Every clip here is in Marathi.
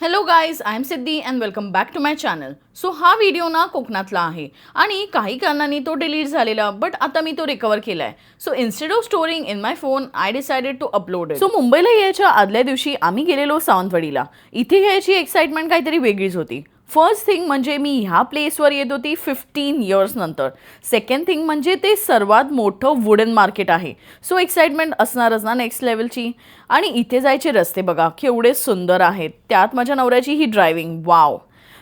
Hello guys, I am Siddhi and welcome back to my channel. So हा व्हिडिओ ना कोकणातला आहे आणि काही कारणांनी तो डिलीट झालेला, बट आता मी तो रिकवर केला आहे. So instead of storing in my phone I decided to upload it. So मुंबईला यायच्या आदल्या दिवशी आम्ही गेलेलो सावंतवाडीला. इथे यायची एक्साइटमेंट काहीतरी वेगळीच होती. फर्स्ट थिंग म्हणजे मी ह्या प्लेसवर येत होती 15 इयर्स नंतर. सेकंड थिंग म्हणजे ते सर्वात मोठं वुडन मार्केट आहे. सो एक्साइटमेंट असणारच ना नेक्स्ट लेवलची. आणि इथे जायचे रस्ते बघा केवढे सुंदर आहेत, त्यात माझ्या नवऱ्याची ही ड्रायव्हिंग वाव.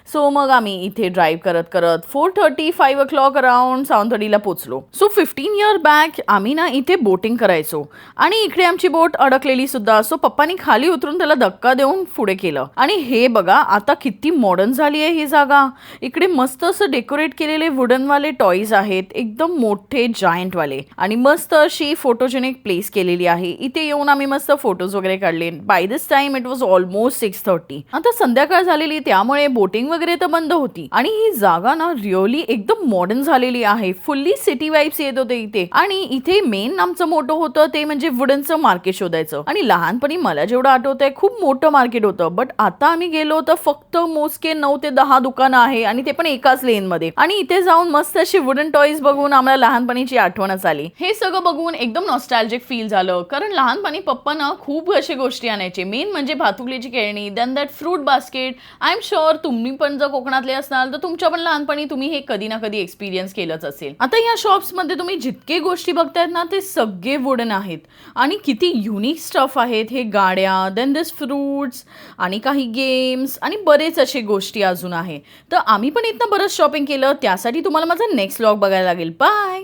सो मग आम्ही इथे ड्राईव्ह करत करत 4:30-5 o'clock अराउंड सावंतवाडीला पोचलो. सो 15 इयर बॅक आम्ही ना इथे बोटिंग करायचो आणि इकडे आमची बोट अडकलेली सुद्धा. सो पप्पानी खाली उतरून त्याला धक्का देऊन पुढे केलं. आणि हे बघा आता किती मॉडर्न झाली आहे ही जागा. इकडे मस्त असं डेकोरेट केलेले वुडनवाले टॉईज आहेत, एकदम मोठे जायंटवाले, आणि मस्त अशी फोटोजेनिक प्लेस केलेली आहे. इथे येऊन आम्ही मस्त फोटोज वगैरे काढले. By this time it was almost 6:30. आता संध्याकाळ झालेली, त्यामुळे बोटिंग वगैरे तर बंद होती. आणि ही जागा ना रिअली एकदम मॉडर्न झालेली आहे. फुल्ली सिटी वाईब्स येत होते इथे. आणि इथे मेन आमचं मोठं होतं ते म्हणजे वुडनचं मार्केट शोधायचं. आणि लहानपणी मला जेवढं आठवतंय खूप मोठं मार्केट होतं, बट आता आम्ही गेलो तर फक्त मोजके 9 ते 10 दुकानं आहे, आणि ते पण एकाच लेन मध्ये. आणि इथे जाऊन मस्त अशी वुडन टॉईज बघून आम्हाला लहानपणीची आठवणच आली. हे सगळं बघून एकदम नॉस्टॅल्जिक फील झालं, कारण लहानपणी पप्पा ना खूप अशी गोष्टी आणायचे. मेन म्हणजे भातुकलीची खेळणी, then that fruit basket. I am sure तुम्ही पण जर कोकणातले असणार तर तुमच्या पण लहानपणी तुम्ही हे कधी ना कधी एक्सपिरियन्स केलंच असेल. आता या शॉप्स मध्ये तुम्ही जितके गोष्टी बघतायत ना ते सगळे वुडन आहेत. आणि किती युनिक स्टफ आहेत. हे गाड्या, देन दिस फ्रूट्स, आणि काही गेम्स, आणि बरेच असे गोष्टी अजून आहे. तर आम्ही पण इथनं बरंच शॉपिंग केलं. त्यासाठी तुम्हाला माझा नेक्स्ट व्लॉग बघायला लागेल. बाय.